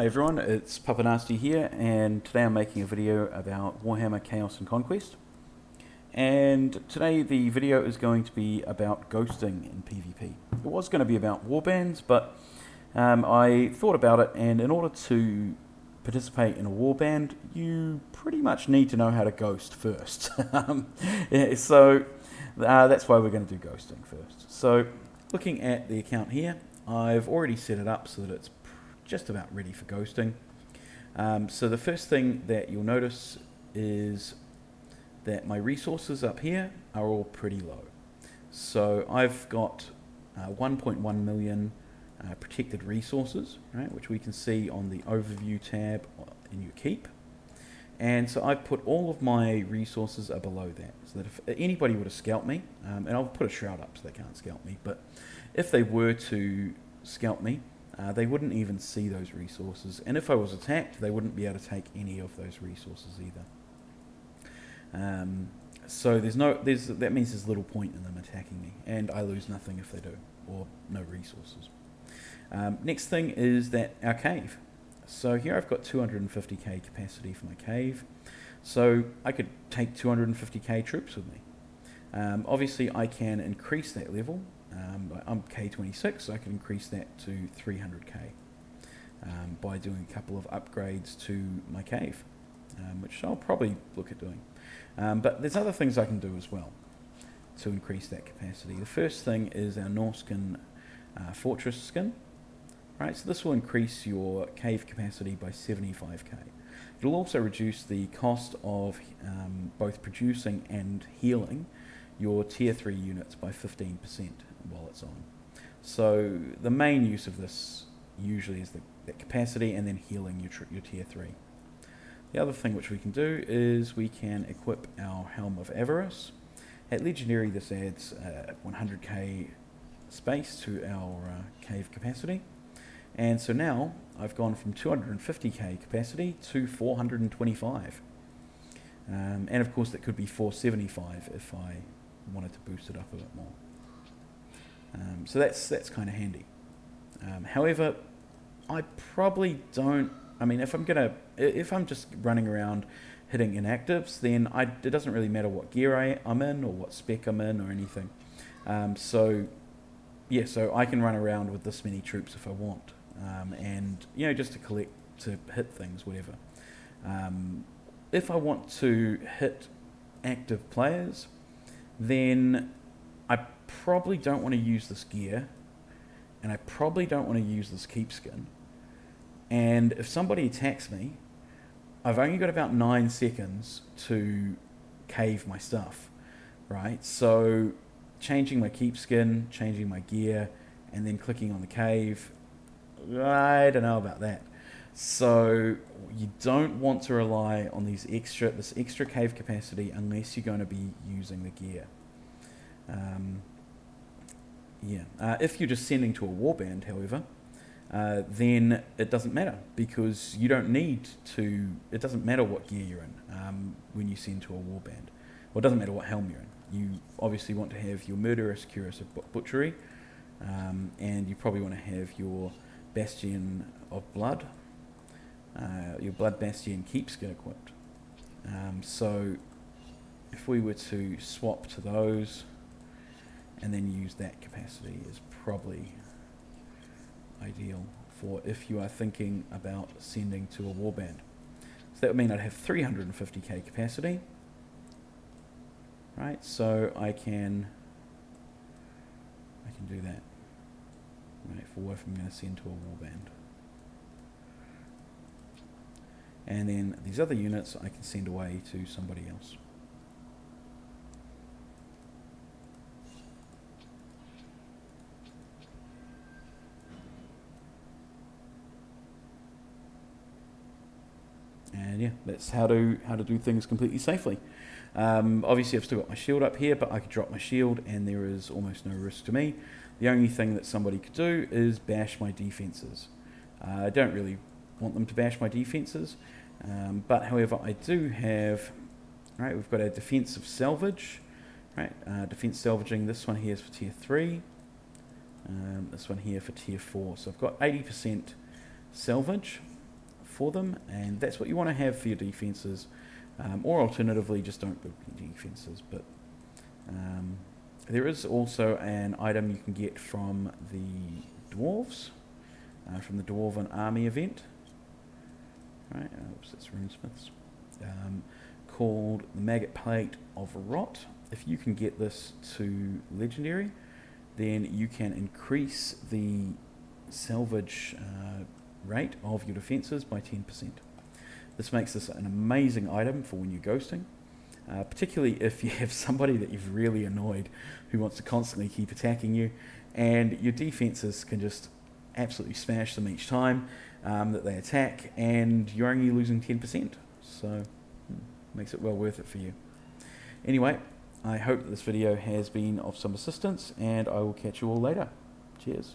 Hi everyone, it's Papa Nasty here, and today I'm making a video about Warhammer Chaos and Conquest. And today the video is going to be about ghosting in PvP. It was going to be about warbands, but I thought about it, and in order to participate in a warband, you pretty much need to know how to ghost first. So that's why we're going to do ghosting first. So looking at the account here, I've already set it up so that it's just about ready for ghosting. So the first thing that you'll notice is that my resources up here are all pretty low. So I've got 1.1 million protected resources, right, which we can see on the overview tab in your keep. And so I've put all of my resources are below that, so that if anybody were to scalp me, and I'll put a shroud up so they can't scalp me, but if they were to scalp me, they wouldn't even see those resources, and if I was attacked, they wouldn't be able to take any of those resources either. So that means there's little point in them attacking me, and I lose nothing if they do, or no resources. Next thing is that our cave. So here I've got 250k capacity for my cave, so I could take 250k troops with me. Obviously I can increase that level. I'm K26, so I can increase that to 300k by doing a couple of upgrades to my cave, which I'll probably look at doing. But there's other things I can do as well to increase that capacity. The first thing is our Norskin Fortress skin. Right, so this will increase your cave capacity by 75k. It'll also reduce the cost of both producing and healing your tier 3 units by 15% while it's on. So the main use of this usually is the capacity and then healing your tier 3. The other thing which we can do is we can equip our Helm of Avarice. At Legendary this adds 100k space to our cave capacity. And so now I've gone from 250k capacity to 425. And of course that could be 475 if I wanted to boost it up a bit more. So that's kind of handy. However, I probably don't. I mean, if I'm just running around hitting inactives, then it doesn't really matter what gear I'm in or what spec I'm in or anything. So I can run around with this many troops if I want, and just to hit things, whatever. If I want to hit active players, then I probably don't want to use this gear, and I probably don't want to use this keep skin. And if somebody attacks me, I've only got about 9 seconds to cave my stuff, right? So changing my keep skin, changing my gear, and then clicking on the cave, I don't know about that. So you don't want to rely on this extra cave capacity unless you're going to be using the gear. If you're just sending to a warband, however, then it doesn't matter, because you don't need to. It doesn't matter what gear you're in when you send to a warband. Well, it doesn't matter what helm you're in. You obviously want to have your Murderous Cuirass of Butchery, and you probably want to have your Bastion of Blood, your Blood Bastion keep skin equipped. So if we were to swap to those and then use that capacity, is probably ideal for if you are thinking about sending to a warband. So that would mean I'd have 350k capacity, right? So I can do that, right, for if I'm going to send to a warband. And then these other units I can send away to somebody else. And that's how to do things completely safely. Obviously I've still got my shield up here, but I could drop my shield and there is almost no risk to me. The only thing that somebody could do is bash my defenses. I don't really want them to bash my defenses, but however I do have, right, we've got our defensive salvage, right, defense salvaging. This one here is for tier 3, this one here for tier 4. So I've got 80% salvage, for them, and that's what you want to have for your defenses. Or alternatively, just don't build any defenses. But there is also an item you can get from the dwarves, from the Dwarven Army event. Right, oops, that's Runesmiths. Called the Maggot Plate of Rot. If you can get this to Legendary, then you can increase the salvage rate of your defenses by 10%. This makes this an amazing item for when you're ghosting, particularly if you have somebody that you've really annoyed who wants to constantly keep attacking you, and your defenses can just absolutely smash them each time that they attack, and you're only losing 10%. So makes it well worth it for you. Anyway, I hope that this video has been of some assistance, and I will catch you all later. Cheers.